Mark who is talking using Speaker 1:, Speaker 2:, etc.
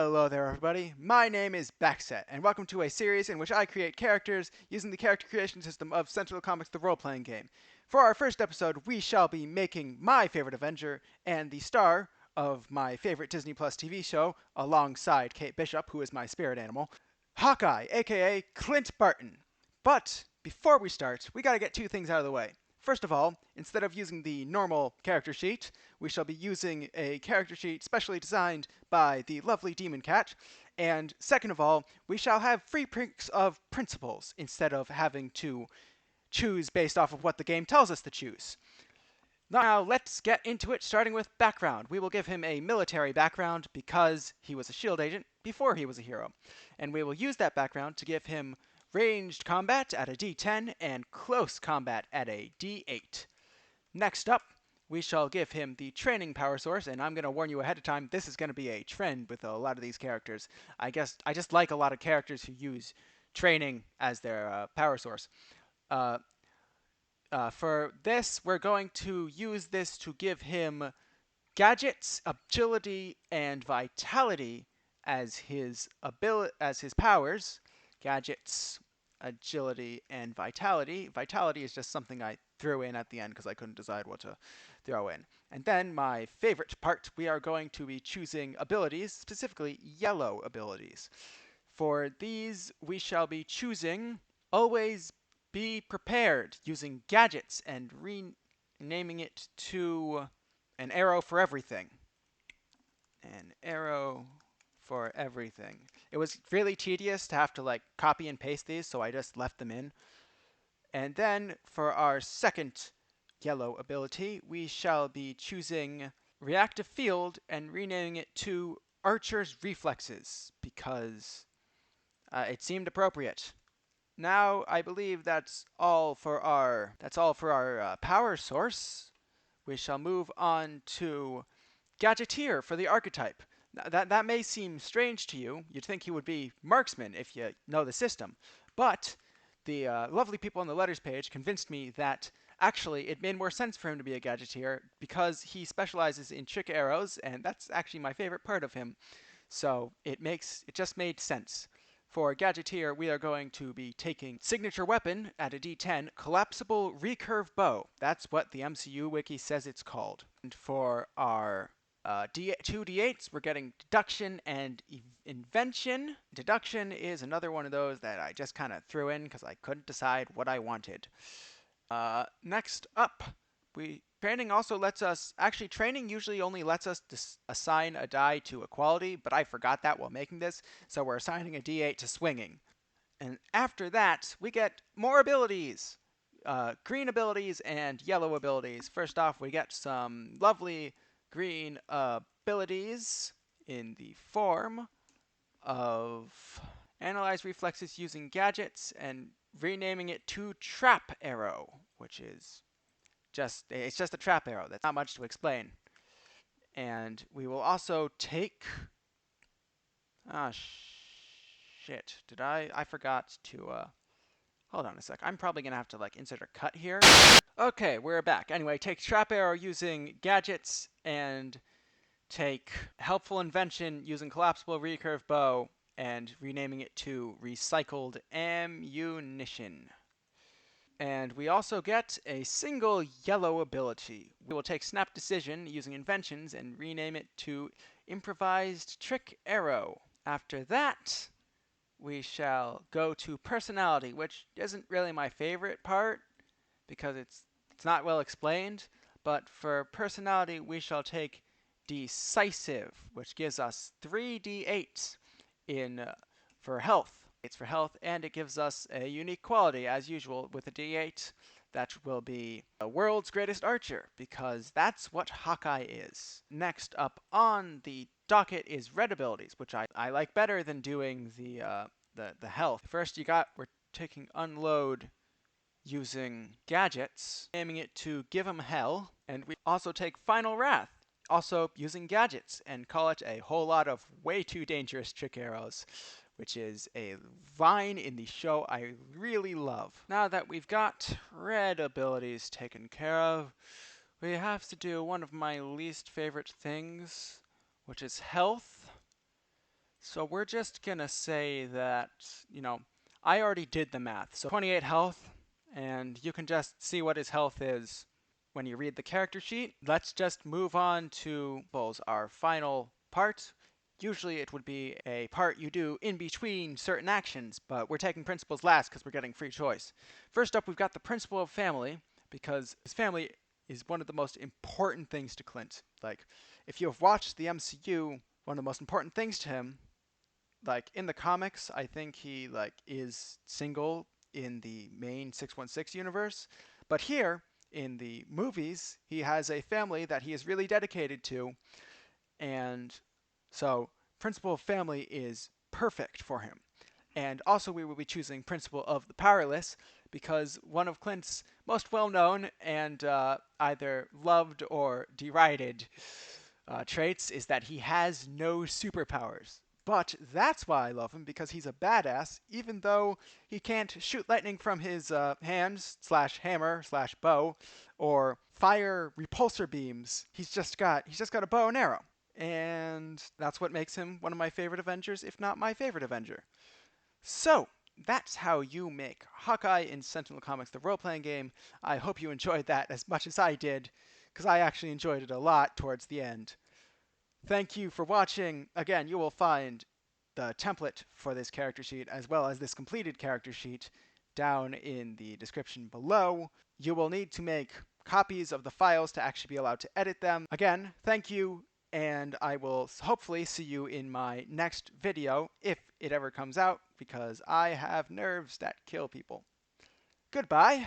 Speaker 1: Hello there everybody, my name is Backset, and welcome to a series in which I create characters using the character creation system of Sentinel Comics, the role-playing game. For our first episode, we shall be making my favorite Avenger and the star of my favorite Disney Plus TV show, alongside Kate Bishop, who is my spirit animal, Hawkeye, aka Clint Barton. But before we start, we gotta get two things out of the way. First of all, instead of using the normal character sheet, we shall be using a character sheet specially designed by the lovely Demon Cat. And second of all, we shall have free picks of principles instead of having to choose based off of what the game tells us to choose. Now let's get into it, starting with background. We will give him a military background because he was a SHIELD agent before he was a hero. And we will use that background to give him ranged combat at a D10 and close combat at a D8. Next up, we shall give him the training power source, and I'm going to warn you ahead of time, this is going to be a trend with a lot of these characters. I just like a lot of characters who use training as their power source. For this, we're going to use this to give him gadgets, agility, and vitality as his powers. Gadgets, agility, and vitality. Vitality is just something I threw in at the end because I couldn't decide what to throw in. And then my favorite part, we are going to be choosing abilities, specifically yellow abilities. For these, we shall be choosing Always Be Prepared, using gadgets and renaming it to An Arrow for Everything. An Arrow for Everything. It was really tedious to have to copy and paste these, so I just left them in. And then for our second yellow ability, we shall be choosing Reactive Field and renaming it to Archer's Reflexes because it seemed appropriate. Now I believe that's all for our power source. We shall move on to Gadgeteer for the archetype. That may seem strange to you. You'd think he would be Marksman if you know the system. But the lovely people on the letters page convinced me that actually it made more sense for him to be a Gadgeteer because he specializes in trick arrows, and that's actually my favorite part of him. So it just made sense. For Gadgeteer, we are going to be taking Signature Weapon at a D10, Collapsible Recurve Bow. That's what the MCU wiki says it's called. And for our two D8s, we're getting Deduction and Invention. Deduction is another one of those that I just kind of threw in because I couldn't decide what I wanted. Next up, training also lets us, actually training usually only lets us assign a die to a quality, but I forgot that while making this, so we're assigning a D8 to swinging. And after that, we get more abilities. Green abilities and yellow abilities. First off, we get some lovely green abilities in the form of Analyze Reflexes using gadgets and renaming it to Trap Arrow, which is it's just a trap arrow. That's not much to explain. And we will also take shit. I forgot to hold on a sec. I'm probably gonna have to insert a cut here. Okay, we're back. Anyway, take Trap Arrow using gadgets and take Helpful Invention using Collapsible Recurve Bow and renaming it to Recycled Ammunition. And we also get a single yellow ability. We will take Snap Decision using Inventions and rename it to Improvised Trick Arrow. After that, we shall go to Personality, which isn't really my favorite part because it's not well explained. But for Personality, we shall take Decisive, which gives us 3 D8s for health. It's for health, and it gives us a unique quality, as usual, with a D8 that will be the world's greatest archer, because that's what Hawkeye is. Next up on the docket is red abilities, which I like better than doing the health. First, we're taking Unload using gadgets, naming it to Give 'em Hell, and we also take Final Wrath, also using gadgets, and call it a whole lot of way too dangerous trick arrows, which is a line in the show I really love. Now that we've got red abilities taken care of, we have to do one of my least favorite things, which is health. So we're just gonna say that, you know, I already did the math. So 28 health, and you can just see what his health is when you read the character sheet. Let's just move on to our final part. Usually it would be a part you do in between certain actions, but we're taking principles last because we're getting free choice. First up, we've got the principle of family, because his family is one of the most important things to Clint. Like, if you have watched the MCU, one of the most important things to him, like in the comics, I think he like is single in the main 616 universe, but here in the movies, he has a family that he is really dedicated to, and so principle of family is perfect for him. And also, we will be choosing Principle of the Powerless because one of Clint's most well known and either loved or derided traits is that he has no superpowers. But that's why I love him, because he's a badass, even though he can't shoot lightning from his hands slash hammer slash bow, or fire repulsor beams. He's just got a bow and arrow, and that's what makes him one of my favorite Avengers, if not my favorite Avenger. So, that's how you make Hawkeye in Sentinel Comics, the role playing game. I hope you enjoyed that as much as I did, because I actually enjoyed it a lot towards the end. Thank you for watching. Again, you will find the template for this character sheet as well as this completed character sheet down in the description below. You will need to make copies of the files to actually be allowed to edit them. Again, thank you, and I will hopefully see you in my next video, if it ever comes out, because I have nerves that kill people. Goodbye.